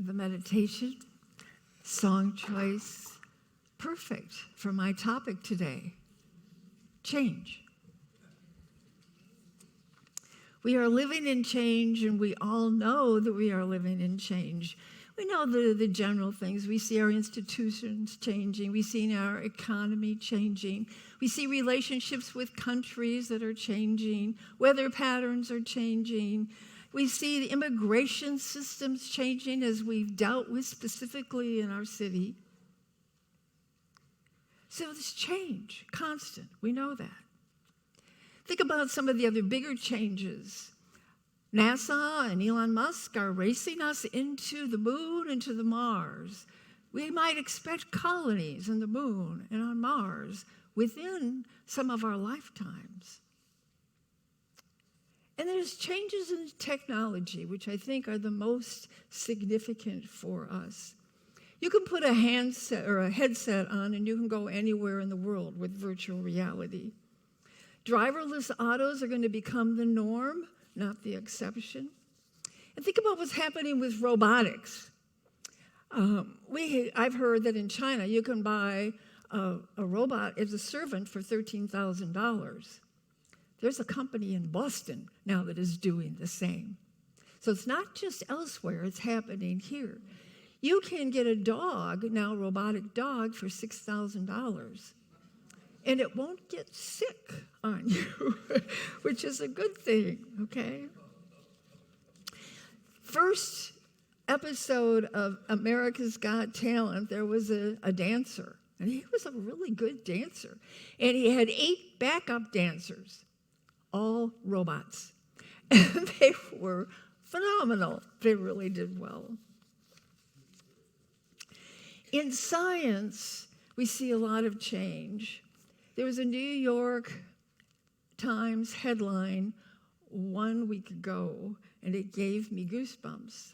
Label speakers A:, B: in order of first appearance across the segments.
A: the meditation, song choice, perfect for my topic today, change. We are living in change, and we all know that we are living in change. We know the general things. We see our institutions changing. We see our economy changing. We see relationships with countries that are changing. Weather patterns are changing. We see the immigration systems changing as we've dealt with specifically in our city. So this change, constant, we know that. Think about some of the other bigger changes. NASA and Elon Musk are racing us into the moon and to the Mars. We might expect colonies in the moon and on Mars within some of our lifetimes. And there's changes in technology, which I think are the most significant for us. You can put a handset or a headset on and you can go anywhere in the world with virtual reality. Driverless autos are going to become the norm, not the exception. And think about what's happening with robotics. I've heard that in China you can buy a robot as a servant for $13,000. There's a company in Boston now that is doing the same. So it's not just elsewhere, it's happening here. You can get a dog, now a robotic dog, for $6,000. And it won't get sick on you, which is a good thing, okay? First episode of America's Got Talent, there was a dancer, and he was a really good dancer. And he had 8 backup dancers, all robots. And they were phenomenal. They really did well. In science, we see a lot of change. There was a New York Times headline 1 week ago, and it gave me goosebumps.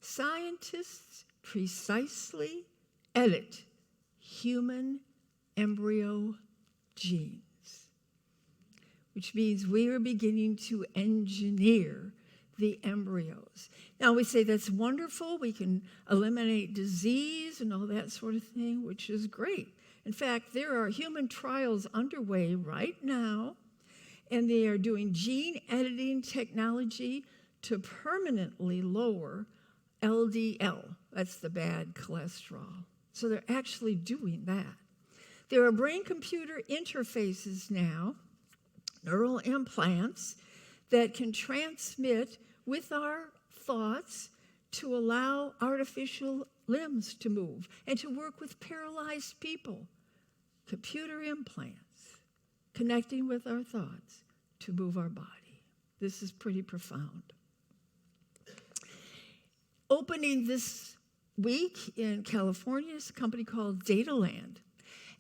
A: Scientists precisely edit human embryo genes, which means we are beginning to engineer the embryos. Now we say that's wonderful. We can eliminate disease and all that sort of thing, which is great. In fact, there are human trials underway right now, and they are doing gene editing technology to permanently lower LDL. That's the bad cholesterol. So they're actually doing that. There are brain-computer interfaces now, neural implants, that can transmit with our thoughts to allow artificial limbs to move and to work with paralyzed people. Computer implants connecting with our thoughts to move our body. This is pretty profound. Opening this week in California is a company called Dataland.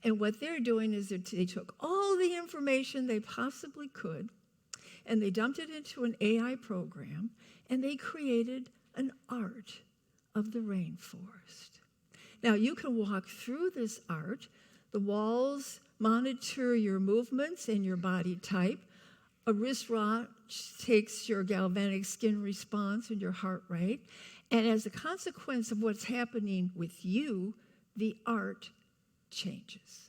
A: And what they're doing is they took all the information they possibly could and they dumped it into an AI program, and they created an art of the rainforest. Now, you can walk through this art. The walls monitor your movements and your body type. A wristwatch takes your galvanic skin response and your heart rate. And as a consequence of what's happening with you, the art changes.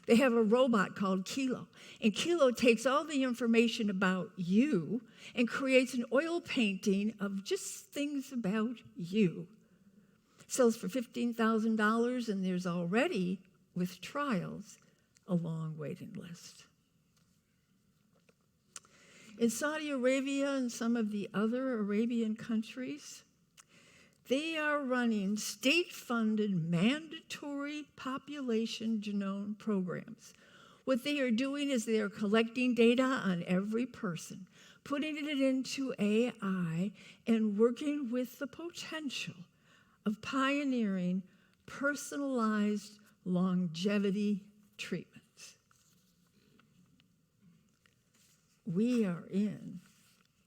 A: They have a robot called Kilo, and Kilo takes all the information about you and creates an oil painting of just things about you. Sells for $15,000, and there's already, with trials, a long waiting list. In Saudi Arabia and some of the other Arabian countries, they are running state-funded mandatory population genome programs. What they are doing is they are collecting data on every person, putting it into AI, and working with the potential of pioneering personalized longevity treatments. We are in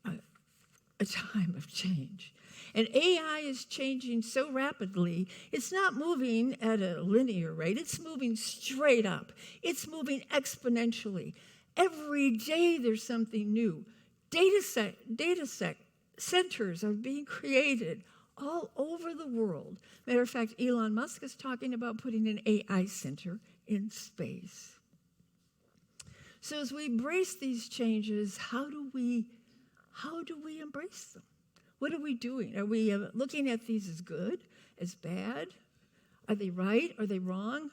A: a time of change. And AI is changing so rapidly, it's not moving at a linear rate. It's moving straight up. It's moving exponentially. Every day there's something new. Data centers are being created all over the world. Matter of fact, Elon Musk is talking about putting an AI center in space. So as we embrace these changes, how do we embrace them? What are we doing? Are we looking at these as good, as bad? Are they right? Are they wrong?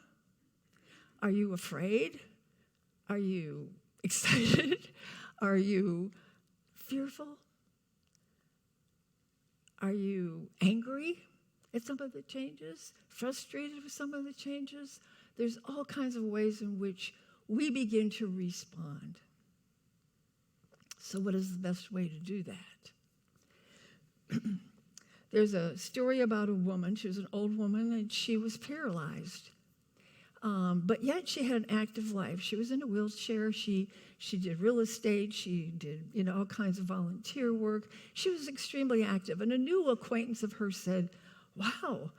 A: Are you afraid? Are you excited? Are you fearful? Are you angry at some of the changes? Frustrated with some of the changes? There's all kinds of ways in which we begin to respond. So what is the best way to do that? There's a story about a woman. She was an old woman, and she was paralyzed. But yet she had an active life. She was in a wheelchair. She did real estate. She did all kinds of volunteer work. She was extremely active. And a new acquaintance of hers said, "Wow,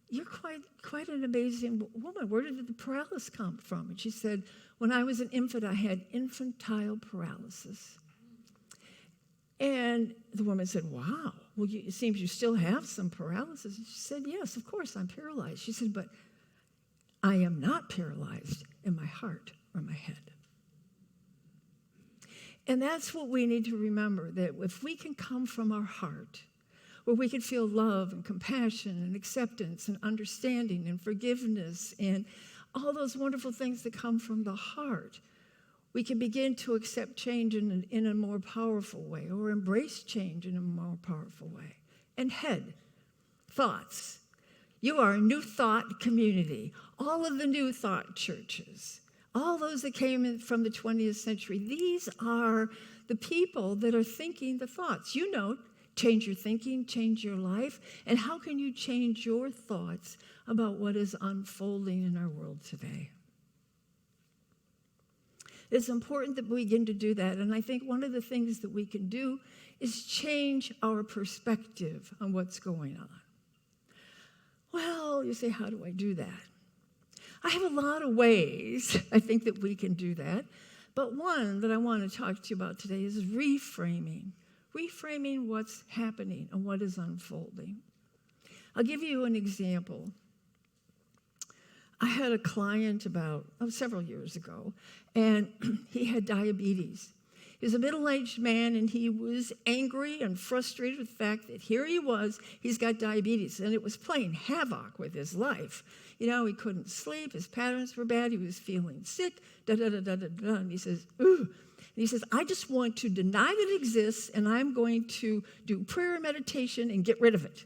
A: you're quite an amazing woman. Where did the paralysis come from?" And she said, "When I was an infant, I had infantile paralysis." And the woman said, "Wow, well, it seems you still have some paralysis." And she said, "Yes, of course, I'm paralyzed." She said, "But I am not paralyzed in my heart or my head." And that's what we need to remember, that if we can come from our heart, where we can feel love and compassion and acceptance and understanding and forgiveness and all those wonderful things that come from the heart, we can begin to accept change in a more powerful way, or embrace change in a more powerful way. And head, thoughts. You are a new thought community. All of the new thought churches, all those that came in from the 20th century, these are the people that are thinking the thoughts. You know, change your thinking, change your life. And how can you change your thoughts about what is unfolding in our world today? It's important that we begin to do that. And I think one of the things that we can do is change our perspective on what's going on. Well, you say, how do I do that? I have a lot of ways I think that we can do that. But one that I want to talk to you about today is reframing. Reframing what's happening and what is unfolding. I'll give you an example. I had a client about several years ago, and he had diabetes. He was a middle-aged man, and he was angry and frustrated with the fact that here he was, he's got diabetes, and it was playing havoc with his life. You know, he couldn't sleep, his patterns were bad, he was feeling sick, da-da-da-da-da-da, and he says, ooh. And he says, I just want to deny that it exists, and I'm going to do prayer and meditation and get rid of it.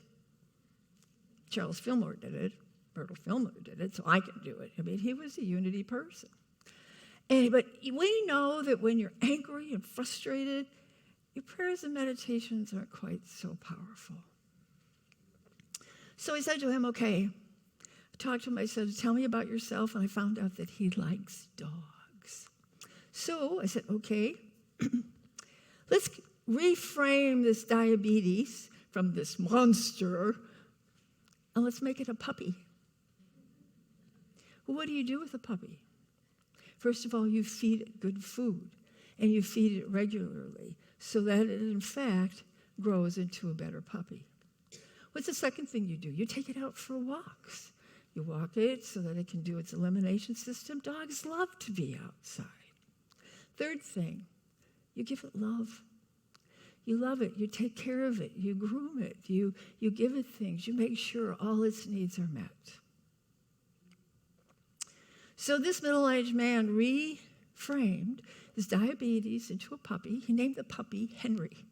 A: Charles Fillmore did it. Bertil Fillmore did it, so I can do it. I mean, he was a unity person. But we know that when you're angry and frustrated, your prayers and meditations aren't quite so powerful. So I said to him, okay, I talked to him, I said, tell me about yourself, and I found out that he likes dogs. So I said, okay, let's reframe this diabetes from this monster, and let's make it a puppy. Well, what do you do with a puppy? First of all, you feed it good food, and you feed it regularly so that it, in fact, grows into a better puppy. What's the second thing you do? You take it out for walks. You walk it so that it can do its elimination system. Dogs love to be outside. Third thing, you give it love. You love it. You take care of it. You groom it. You give it things. You make sure all its needs are met. So this middle-aged man reframed his diabetes into a puppy. He named the puppy Henry.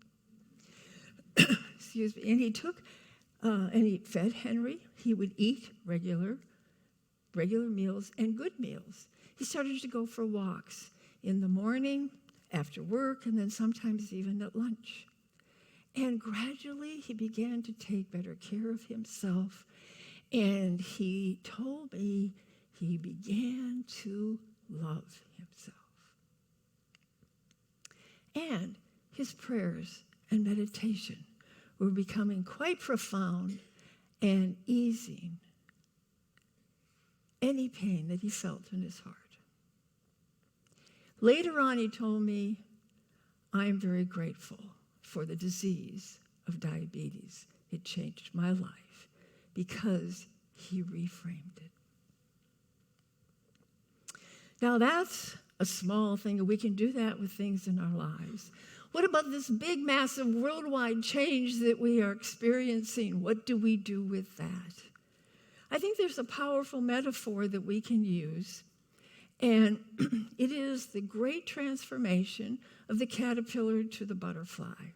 A: Excuse me. And he took and he fed Henry. He would eat regular meals and good meals. He started to go for walks in the morning, after work, and then sometimes even at lunch. And gradually he began to take better care of himself. And he told me he began to love himself. And his prayers and meditation were becoming quite profound and easing any pain that he felt in his heart. Later on, he told me, I am very grateful for the disease of diabetes it changed my life because he reframed it. Now that's a small thing, and we can do that with things in our lives. What about this big, massive, worldwide change that we are experiencing? What do we do with that? I think there's a powerful metaphor that we can use, and it is the great transformation of the caterpillar to the butterfly.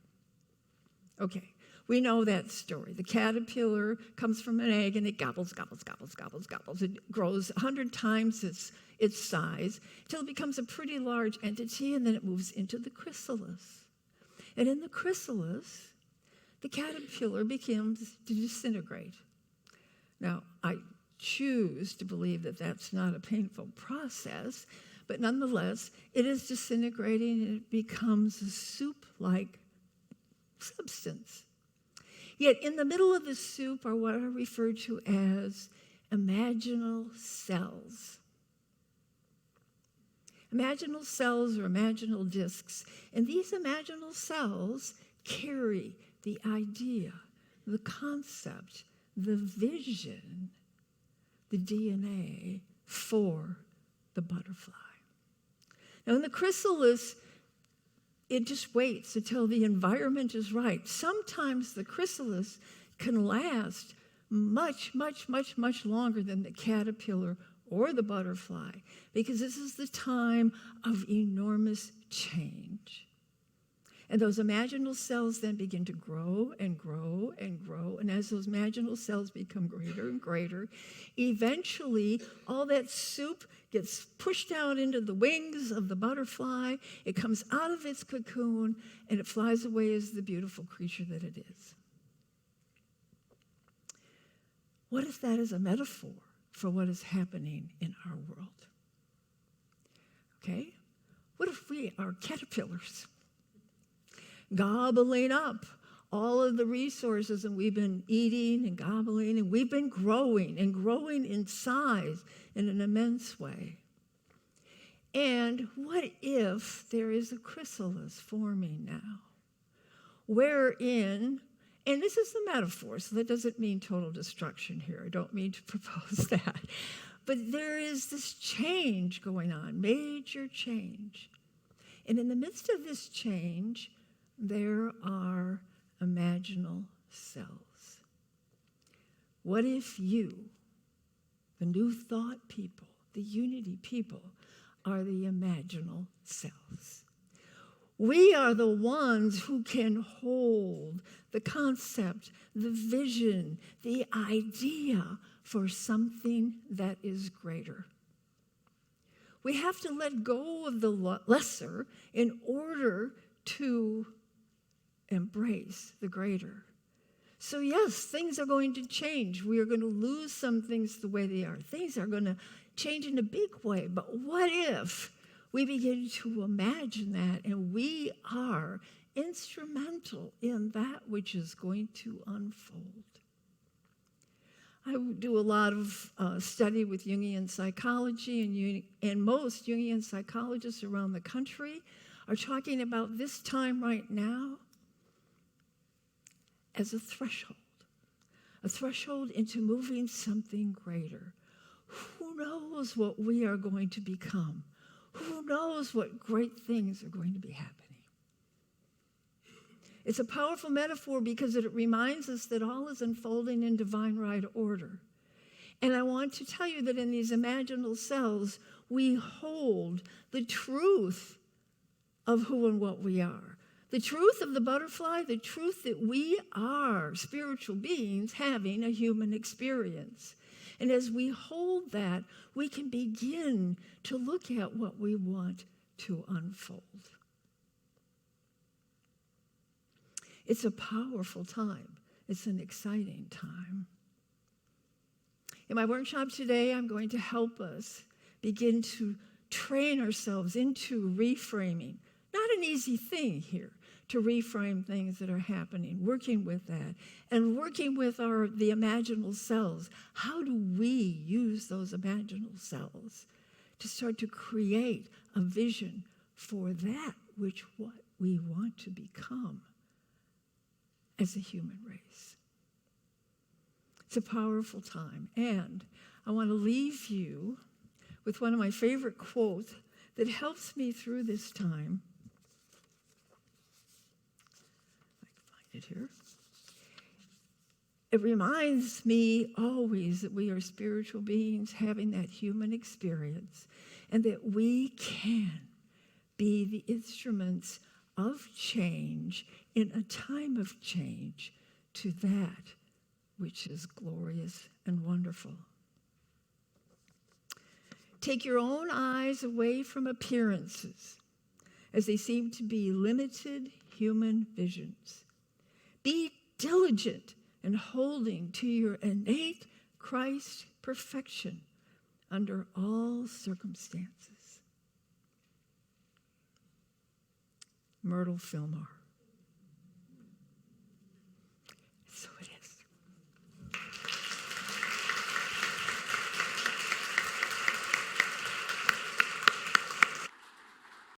A: Okay, we know that story. The caterpillar comes from an egg, and it gobbles, gobbles, gobbles, gobbles, gobbles. It grows 100 times its size until it becomes a pretty large entity, and then it moves into the chrysalis. And in the chrysalis, the caterpillar begins to disintegrate. Now, I choose to believe that that's not a painful process, but nonetheless, it is disintegrating and it becomes a soup-like substance. Yet in the middle of the soup are what are referred to as imaginal cells. Imaginal cells or imaginal discs. And these imaginal cells carry the idea, the concept, the vision, the DNA for the butterfly. Now, in the chrysalis, it just waits until the environment is right. Sometimes the chrysalis can last much, much, much, much longer than the caterpillar or the butterfly, because this is the time of enormous change. And those imaginal cells then begin to grow and grow and grow. And as those imaginal cells become greater and greater, eventually all that soup gets pushed out into the wings of the butterfly. It comes out of its cocoon and it flies away as the beautiful creature that it is. What if that is a metaphor for what is happening in our world? Okay? What if we are caterpillars, gobbling up all of the resources, and we've been eating and gobbling, and we've been growing and growing in size in an immense way? And what if there is a chrysalis forming now, wherein, and this is the metaphor, so that doesn't mean total destruction here. I don't mean to propose that. But there is this change going on, major change. And in the midst of this change, there are imaginal cells. What if you, the new thought people, the unity people, are the imaginal cells? We are the ones who can hold the concept, the vision, the idea for something that is greater. We have to let go of the lesser in order to embrace the greater. So yes, things are going to change. We are going to lose some things the way they are. Things are going to change in a big way. But what if we begin to imagine that and we are instrumental in that which is going to unfold? I do a lot of study with Jungian psychology, and most Jungian psychologists around the country are talking about this time right now as a threshold into moving something greater. Who knows what we are going to become? Who knows what great things are going to be happening? It's a powerful metaphor because it reminds us that all is unfolding in divine right order. And I want to tell you that in these imaginal cells, we hold the truth of who and what we are. The truth of the butterfly, the truth that we are spiritual beings having a human experience. And as we hold that, we can begin to look at what we want to unfold. It's a powerful time. It's an exciting time. In my workshop today, I'm going to help us begin to train ourselves into reframing. Not an easy thing here to reframe things that are happening, working with that, and working with the imaginal cells. How do we use those imaginal cells to start to create a vision for that which what we want to become as a human race? It's a powerful time. And I want to leave you with one of my favorite quotes that helps me through this time. I can find it here. It reminds me always that we are spiritual beings having that human experience, and that we can be the instruments of change in a time of change to that which is glorious and wonderful. Take your own eyes away from appearances, as they seem to be limited human visions. Be diligent in holding to your innate Christ perfection under all circumstances. Myrtle Fillmore.